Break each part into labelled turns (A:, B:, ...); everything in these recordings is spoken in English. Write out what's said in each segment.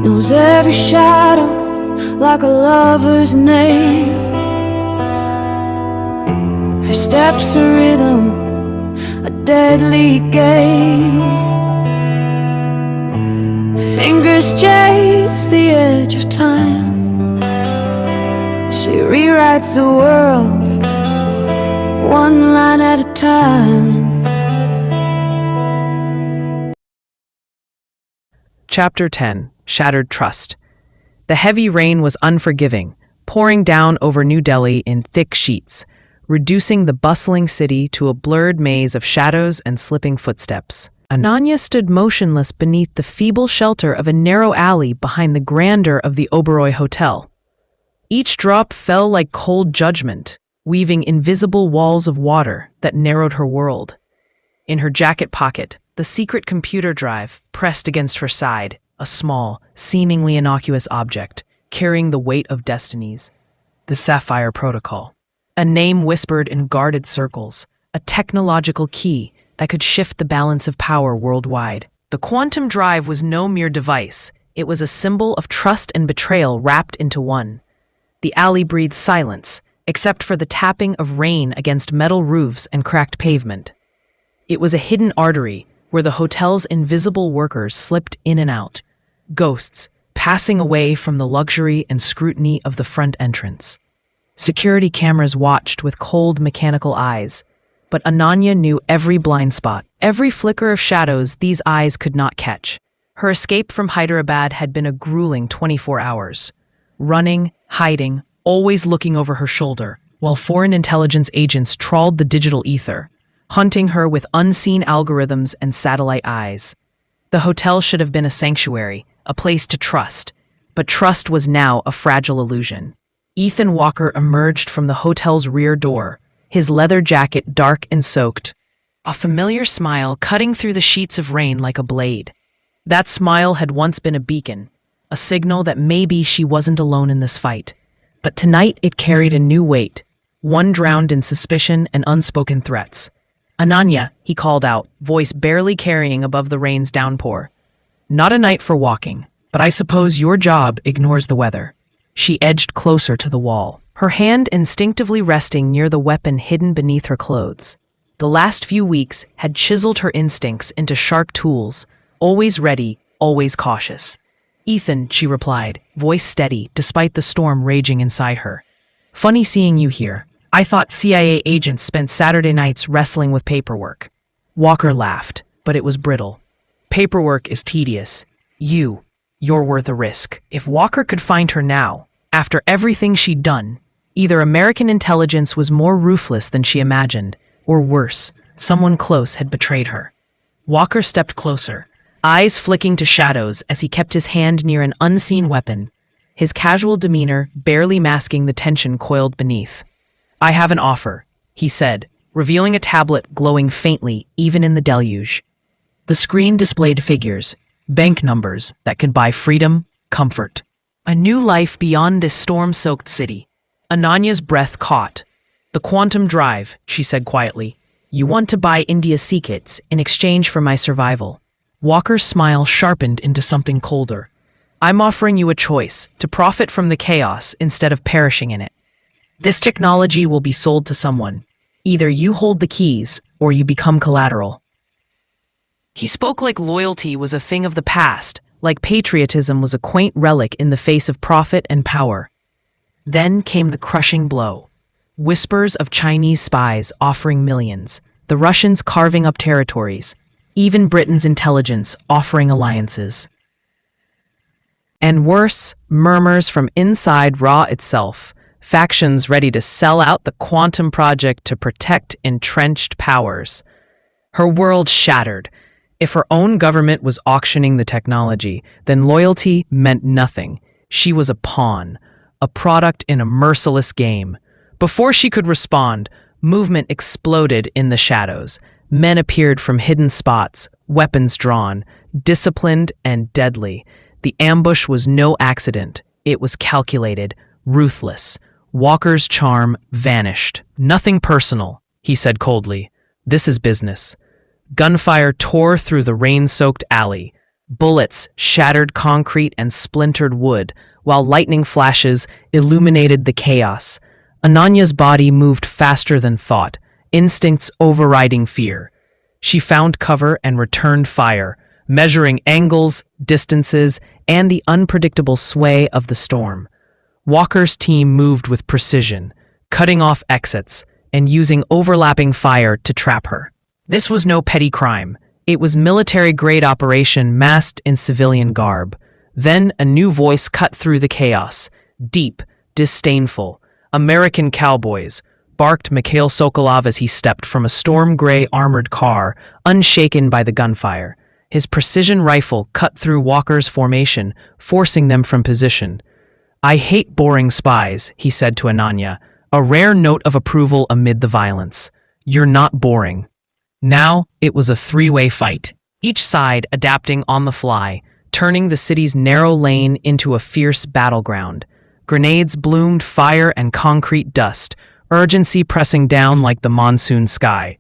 A: knows every shadow like a lover's name. Her steps a rhythm, a deadly game. Fingers chase the edge of time. She rewrites the world, one line at a time.
B: Chapter 10. Shattered Trust. The heavy rain was unforgiving, pouring down over New Delhi in thick sheets, reducing the bustling city to a blurred maze of shadows and slipping footsteps. Ananya stood motionless beneath the feeble shelter of a narrow alley behind the grandeur of the Oberoi Hotel. Each drop fell like cold judgment, weaving invisible walls of water that narrowed her world. In her jacket pocket, the secret computer drive pressed against her side, a small, seemingly innocuous object, carrying the weight of destinies. The Sapphire Protocol. A name whispered in guarded circles, a technological key that could shift the balance of power worldwide. The quantum drive was no mere device. It was a symbol of trust and betrayal wrapped into one. The alley breathed silence, except for the tapping of rain against metal roofs and cracked pavement. It was a hidden artery where the hotel's invisible workers slipped in and out, ghosts passing away from the luxury and scrutiny of the front entrance. Security cameras watched with cold mechanical eyes, but Ananya knew every blind spot, every flicker of shadows these eyes could not catch. Her escape from Hyderabad had been a grueling 24 hours. Running, hiding, always looking over her shoulder, while foreign intelligence agents trawled the digital ether, hunting her with unseen algorithms and satellite eyes. The hotel should have been a sanctuary, a place to trust, but trust was now a fragile illusion. Ethan Walker emerged from the hotel's rear door, his leather jacket dark and soaked, a familiar smile cutting through the sheets of rain like a blade. That smile had once been a beacon, a signal that maybe she wasn't alone in this fight. But tonight it carried a new weight, one drowned in suspicion and unspoken threats. "Ananya," he called out, voice barely carrying above the rain's downpour. "Not a night for walking, but I suppose your job ignores the weather." She edged closer to the wall, her hand instinctively resting near the weapon hidden beneath her clothes. The last few weeks had chiseled her instincts into sharp tools, always ready, always cautious. "Ethan," she replied, voice steady despite the storm raging inside her. "Funny seeing you here. I thought CIA agents spent Saturday nights wrestling with paperwork." Walker laughed, but it was brittle. "Paperwork is tedious. You're worth a risk." If Walker could find her now, after everything she'd done, either American intelligence was more ruthless than she imagined, or worse, someone close had betrayed her. Walker stepped closer, eyes flicking to shadows as he kept his hand near an unseen weapon, his casual demeanor barely masking the tension coiled beneath. "I have an offer," he said, revealing a tablet glowing faintly even in the deluge. The screen displayed figures, bank numbers that could buy freedom, comfort. A new life beyond this storm-soaked city. Ananya's breath caught. "The quantum drive," she said quietly. "You want to buy India's secrets in exchange for my survival." Walker's smile sharpened into something colder. "I'm offering you a choice, to profit from the chaos instead of perishing in it. This technology will be sold to someone. Either you hold the keys, or you become collateral." He spoke like loyalty was a thing of the past, like patriotism was a quaint relic in the face of profit and power. Then came the crushing blow. Whispers of Chinese spies offering millions, the Russians carving up territories, even Britain's intelligence offering alliances. And worse, murmurs from inside Ra itself, factions ready to sell out the quantum project to protect entrenched powers. Her world shattered. If her own government was auctioning the technology, then loyalty meant nothing. She was a pawn, a product in a merciless game. Before she could respond, movement exploded in the shadows. Men appeared from hidden spots, weapons drawn, disciplined and deadly. The ambush was no accident. It was calculated, ruthless. Walker's charm vanished. "Nothing personal," he said coldly. "This is business." Gunfire tore through the rain-soaked alley. Bullets shattered concrete and splintered wood, while lightning flashes illuminated the chaos. Ananya's body moved faster than thought, instincts overriding fear. She found cover and returned fire, measuring angles, distances, and the unpredictable sway of the storm. Walker's team moved with precision, cutting off exits and using overlapping fire to trap her. This was no petty crime. It was military-grade operation masked in civilian garb. Then a new voice cut through the chaos. Deep, disdainful. "American cowboys," barked Mikhail Sokolov as he stepped from a storm-gray armored car, unshaken by the gunfire. His precision rifle cut through Walker's formation, forcing them from position. "I hate boring spies," he said to Ananya, a rare note of approval amid the violence. "You're not boring." Now it was a three-way fight, each side adapting on the fly, turning the city's narrow lane into a fierce battleground. Grenades bloomed fire and concrete dust, urgency pressing down like the monsoon sky.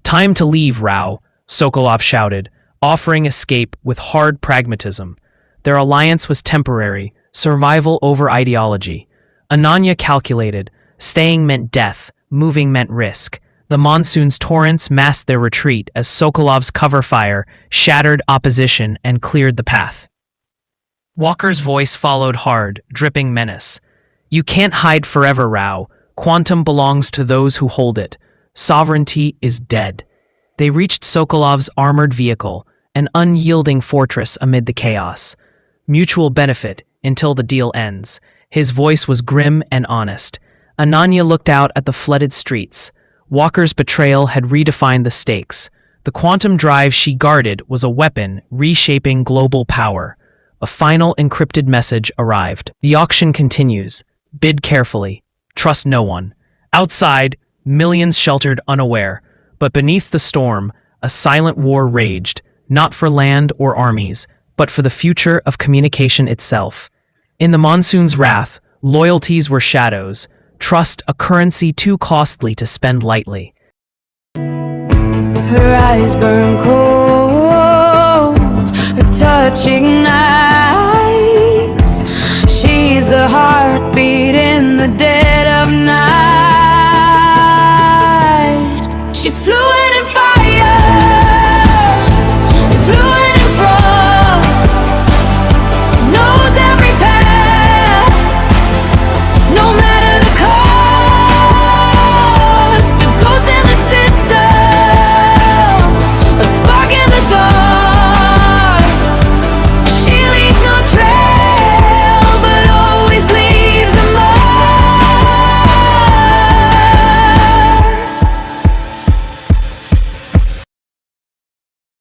B: "Time to leave, Rao," Sokolov shouted, offering escape with hard pragmatism. Their alliance was temporary, survival over ideology. Ananya calculated, staying meant death, moving meant risk. The monsoon's torrents masked their retreat as Sokolov's cover fire shattered opposition and cleared the path. Walker's voice followed hard, dripping menace. "You can't hide forever, Rao. Quantum belongs to those who hold it. Sovereignty is dead." They reached Sokolov's armored vehicle, an unyielding fortress amid the chaos. "Mutual benefit until the deal ends." His voice was grim and honest. Ananya looked out at the flooded streets. Walker's betrayal had redefined the stakes. The quantum drive she guarded was a weapon reshaping global power. A final encrypted message arrived. "The auction continues. Bid carefully. Trust no one." Outside, millions sheltered unaware. But beneath the storm, a silent war raged, not for land or armies, but for the future of communication itself. In the monsoon's wrath, loyalties were shadows, trust a currency too costly to spend lightly.
A: Her eyes burn cold, her touch ignites